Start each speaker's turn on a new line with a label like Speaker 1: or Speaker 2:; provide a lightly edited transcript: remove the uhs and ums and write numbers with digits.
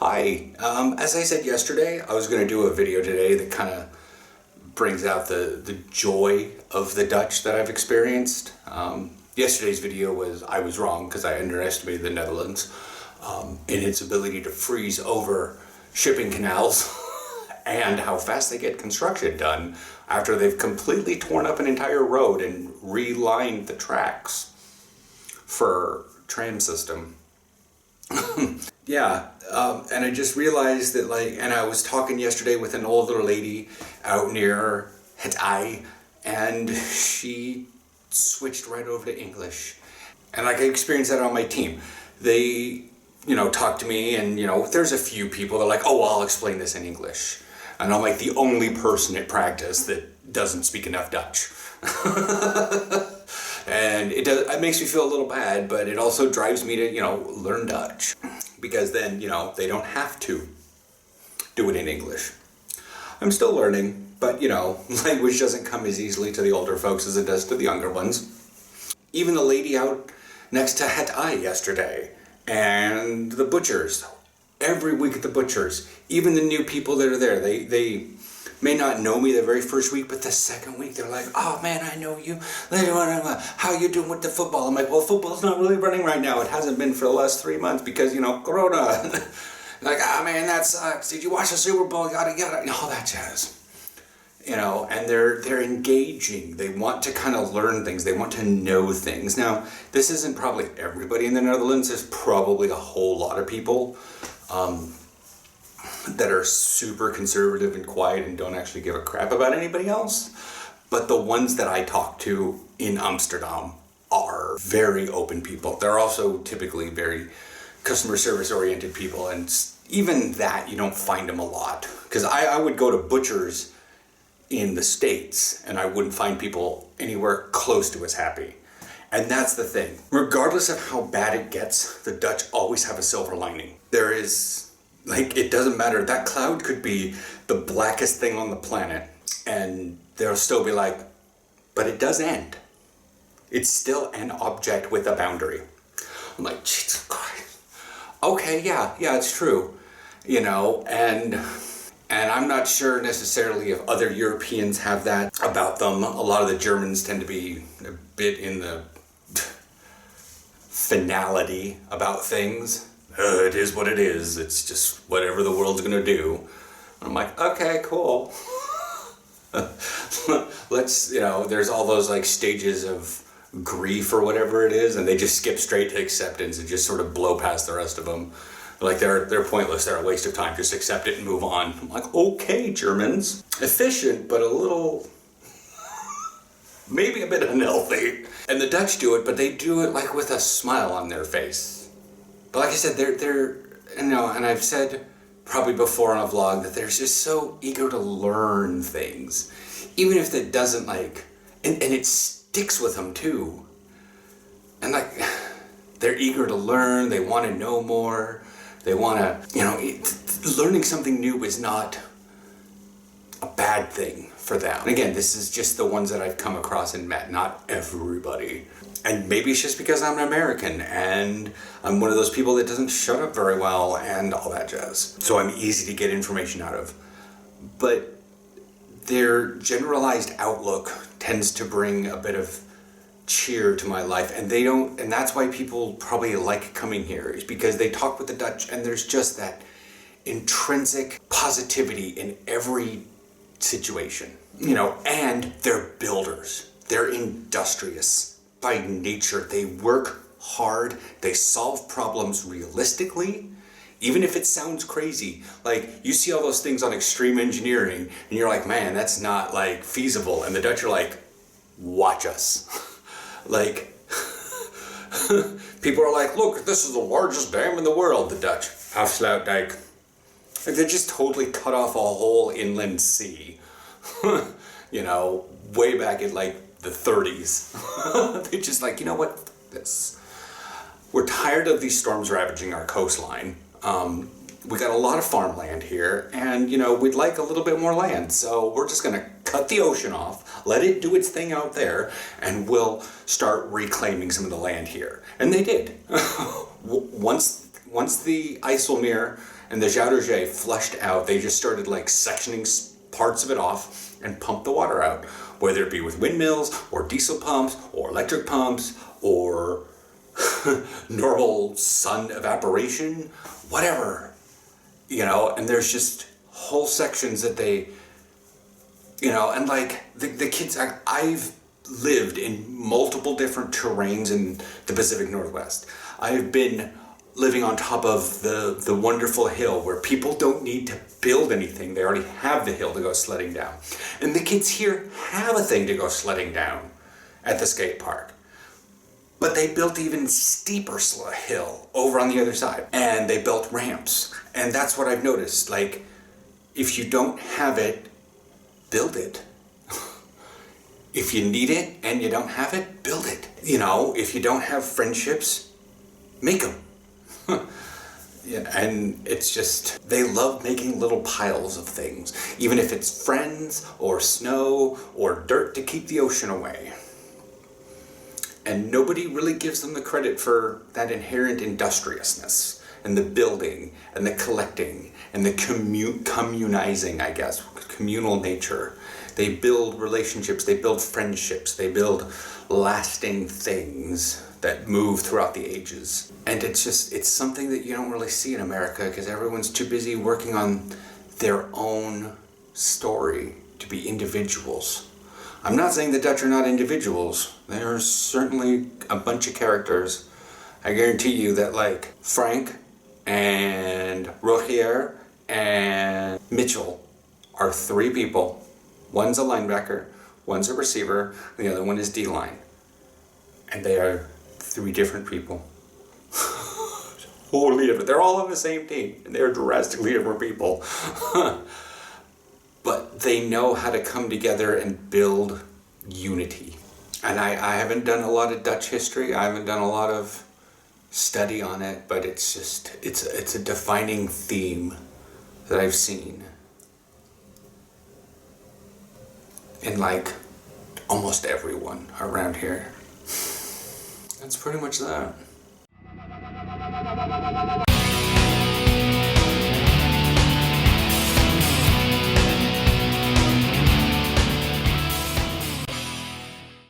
Speaker 1: Hi, as I said yesterday, I was going to do a video today that kind of brings out the joy of the Dutch that I've experienced. Yesterday's video was, I was wrong because I underestimated the Netherlands in its ability to freeze over shipping canals and how fast they get construction done after they've completely torn up an entire road and relined the tracks for tram system. Yeah, and I just realized that, and I was talking yesterday with an older lady out near Het I, and she switched right over to English. And I experienced that on my team. They, talk to me, and, there's a few people that are like, oh, well, I'll explain this in English. And I'm like the only person at practice that doesn't speak enough Dutch. And it makes me feel a little bad, but it also drives me to, learn Dutch. Because then, they don't have to do it in English. I'm still learning, but, language doesn't come as easily to the older folks as it does to the younger ones. Even the lady out next to Het I yesterday, and the butchers, every week at the butchers, even the new people that are there, they may not know me the very first week, but the second week they're like, oh man, I know you. How you doing with the football? I'm like, well, football's not really running right now. It hasn't been for the last 3 months because, Corona. Like, oh man, that sucks. Did you watch the Super Bowl? Yada, yada, all that jazz. And they're engaging. They want to kind of learn things. They want to know things. Now, this isn't probably everybody in the Netherlands. There's probably a whole lot of people that are super conservative and quiet and don't actually give a crap about anybody else. But the ones that I talk to in Amsterdam are very open people. They're also typically very customer service oriented people, and even that you don't find them a lot. Because I would go to butchers in the States and I wouldn't find people anywhere close to as happy. And that's the thing. Regardless of how bad it gets, the Dutch always have a silver lining. There is, it doesn't matter. That cloud could be the blackest thing on the planet and they'll still be like, but it does end. It's still an object with a boundary. I'm like, Jesus Christ. Okay, yeah, it's true. And I'm not sure necessarily if other Europeans have that about them. A lot of the Germans tend to be a bit in the finality about things. It is what it is. It's just whatever the world's gonna do. And I'm like, okay, cool. Let's, there's all those stages of grief or whatever it is, and they just skip straight to acceptance and just sort of blow past the rest of them. They're pointless, they're a waste of time, just accept it and move on. I'm like, okay, Germans. Efficient, but a little, maybe a bit unhealthy. And the Dutch do it, but they do it with a smile on their face. But like I said, they're and I've said probably before on a vlog that they're just so eager to learn things. Even if that doesn't and it sticks with them too. And they're eager to learn, they want to know more. They want to, learning something new is not a bad thing for them. And again, this is just the ones that I've come across and met, not everybody. And maybe it's just because I'm an American and I'm one of those people that doesn't shut up very well and all that jazz. So I'm easy to get information out of. But their generalized outlook tends to bring a bit of cheer to my life, and that's why people probably like coming here, is because they talk with the Dutch and there's just that intrinsic positivity in every situation, and they're builders. They're industrious by nature. They work hard. They solve problems realistically, even if it sounds crazy. You see all those things on extreme engineering and you're like, man, that's not feasible. And the Dutch are like, watch us. People are like, look, this is the largest dam in the world, the Dutch. Afsluitdijk. They just totally cut off a whole inland sea. Way back in the 30s. They just you know what? We're tired of these storms ravaging our coastline. We got a lot of farmland here, and we'd like a little bit more land, so we're just gonna cut the ocean off, let it do its thing out there, and we'll start reclaiming some of the land here. And they did. Once the IJsselmeer and the Zhao flushed out. They just started like sectioning parts of it off and pumped the water out, whether it be with windmills or diesel pumps or electric pumps or normal sun evaporation, whatever, you know. And there's just whole sections that they, you know, and like the kids, I've lived in multiple different terrains in the Pacific Northwest. I've been living on top of the wonderful hill where people don't need to build anything. They already have the hill to go sledding down. And the kids here have a thing to go sledding down at the skate park. But they built even steeper hill over on the other side. And they built ramps. And that's what I've noticed. Like, if you don't have it, build it. If you need it and you don't have it, build it. You know, if you don't have friendships, make them. Yeah, and it's just, they love making little piles of things, even if it's friends or snow or dirt to keep the ocean away. And nobody really gives them the credit for that inherent industriousness and the building and the collecting and the communizing, I guess, communal nature. They build relationships, they build friendships, they build lasting things that move throughout the ages. And it's just, it's something that you don't really see in America because everyone's too busy working on their own story to be individuals. I'm not saying the Dutch are not individuals. There's certainly a bunch of characters. I guarantee you that like Frank and Rogier and Mitchell are three people. One's a linebacker, one's a receiver, and the other one is D-line. And they are three different people. Totally different. They're all on the same team, and they're drastically different people. But they know how to come together and build unity. And I haven't done a lot of Dutch history. I haven't done a lot of study on it, but it's just, it's a defining theme that I've seen in like almost everyone around here. That's pretty much that.